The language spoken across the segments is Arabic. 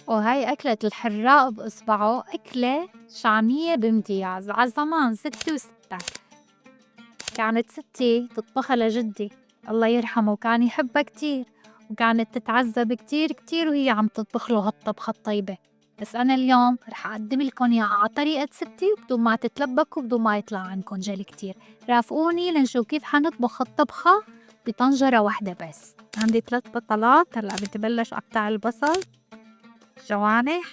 وهاي أكلة الحراق بإصبعه، أكلة شامية بامتياز. عالزمان ستي وستّك، كانت ستي تطبخها لجدّي الله يرحمه وكان يحبّا كتير، وكانت تتعذّب كتير كتير وهي عم تطبخ له هالطبخة الطيبة. بس أنا اليوم رح أقدّم لكم إياها عا طريقة ستي وبدون ما تتلبّكوا وبدون ما يطلع عندكن جَلي كتير. رافقوني لنشوف كيف حنطبخ الطبخة بطنجرة واحدة بس. عندي 3 بصلات، هلأ بدي بلّش أقطع البصل جوانح،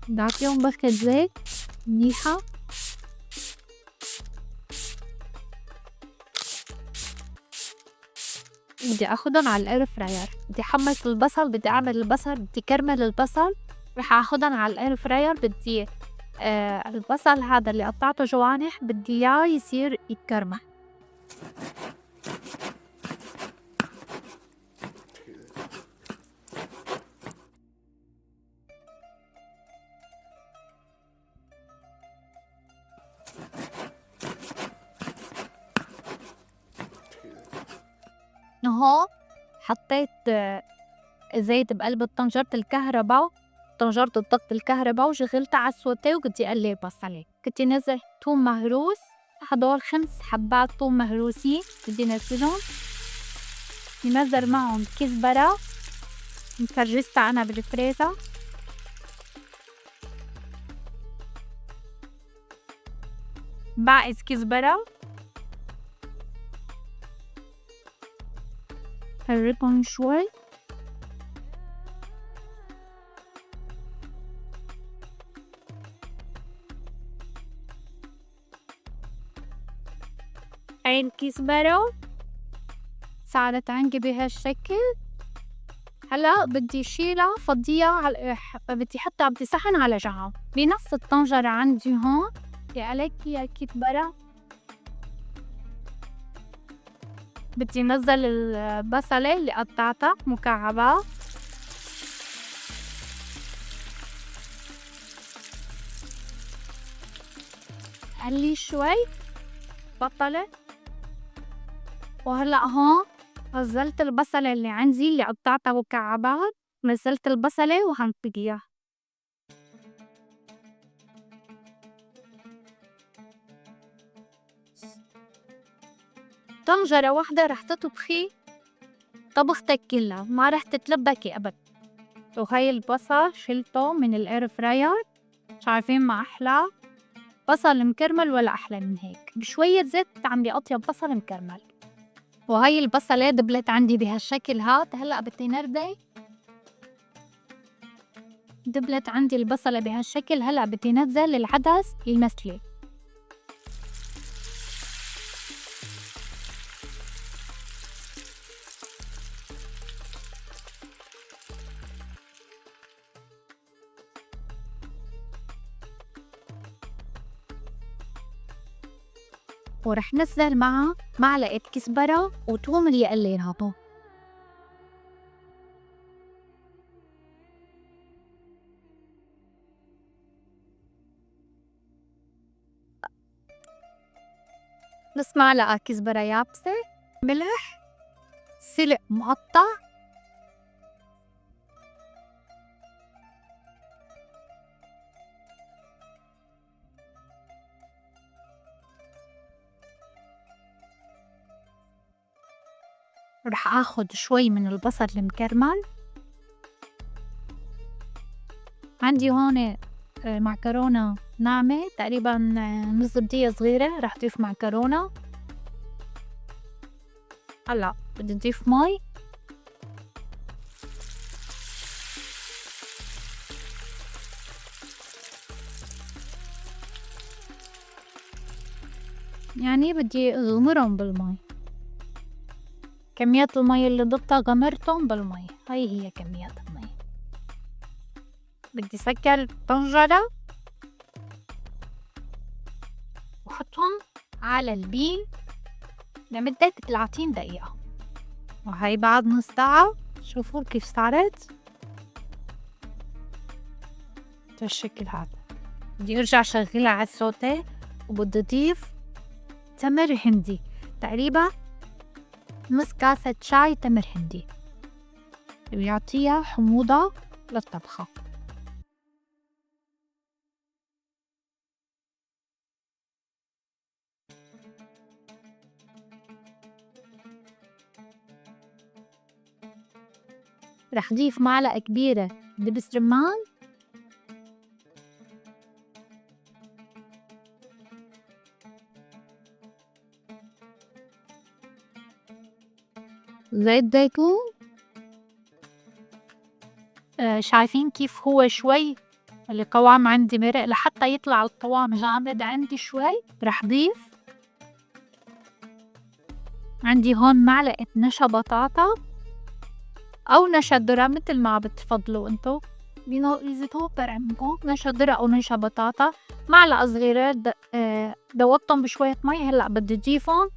بدي أعطيهم بخة زيت منيحة. بدي آخُدن على الair fryer، بدي حمّص البصل، بدي أعمل البصل، بدي كرمل البصل، رح آخُدن على الair fryer. بدي البصل هادا اللي قطّعته جوانح بدي إياه يصير يتكرمل. هون حطّيت زيت بقلب طنجرة الكهربا، طنجرة الضغط الكهربا وشغلتا على السوتيه وبدي قلّي البصلة. بدي نزّل توم مهروس، هدول 5 حبّات توم مهروسين بدي نزّلُن، بدي نزّل معُن كزبرة مفرّزتا أنا بالفريزر، بعز كزبرة، فرّكُن شوي، هاي الكزبرة صارت عندي بهالشكل. هلأ بدي شيلا فضّيها على بدي حطّا بصحن على جنب. بنص الطنجرة عندي هون بدي ألكي الكزبرة، بدي نزّل البصلة اللي قطّعتا مكعبات، قلّي شوي بطّلت. وهلأ هون نزّلت البصلة اللي عندي اللي قطّعتا مكعبات، نزّلت البصلة وهنطّقيها. طنجرة واحدة رح تطبخي طبختك كلّا، ما رح تتلبّكي أبد. وهاي البصل شِلته من الair fryer، شايفين ما أحلى بصل مكرمل ولا أحلى من هيك. بشوية زيت بتعملي أطيب بصل مكرمل. وهاي البصلة دبلت عندي بهالشكل هاد. هلأ بدي نردة، دبلت عندي البصلة بهالشكل. هلأ بدي نزّل العدس المسلي، ورح نزّل معها معلقة كزبرة وتوم اللي قلّيناته. نص معلقة كزبرة يابسة، ملح، سِلق مقطّع، رح آخُد شوي من البصل المكرمل. عندي هون معكرونة ناعمة تقريباً نص بدية صغيرة، رح ضيف معكرونة. هلأ بدي نضيف مي، يعني بدي أغمرن بالمي. كميات المي اللي ضفتها غمرتن بالمي، هاي هي كميات المي. بدي سكّر الطنجرة وحطهم على البيل لمدة 30 دقيقة. وهي بعد نص ساعة شوفوا كيف صارت بالشكل هذا. بدي ارجع شغلها على السوتيه وبدي ضيف تمر هندي، تقريبا نص كاسة شاي تمر هندي. بيعطيها حموضة للطبخة. رح ضيف معلقة كبيرة دبس رمان، زيت زيتون. شايفين كيف هو شوي القوام عندي مرق لحتى يطلع القوام غامق عندي شوي. رح ضيف عندي هون معلقة نشا بطاطا أو نشا ذرة متل ما بتفضلوا انتو، إذا توفر عندكم نشا ذرة أو نشا بطاطا. معلقة صغيرة دوبتهم بشوية مي. هلأ بدي ضيفهم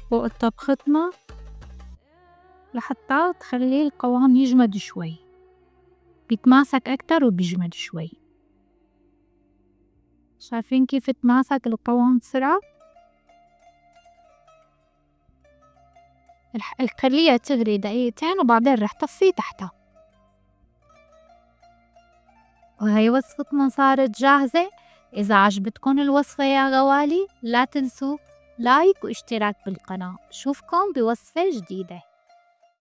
فوق طبختنا لحتى تخلي القوام يجمد شوي، بيتماسك أكتر وبيجمد شوي. شايفين كيف تماسك القوام بسرعة؟ خليها تغلي دقيقتين وبعدين رح طفي تحتها. وهي وصفتنا صارت جاهزة. إذا عجبتكن الوصفة يا غوالي لا تنسوا لايك واشتراك بالقناة. بشوفكن بوصفة جديدة.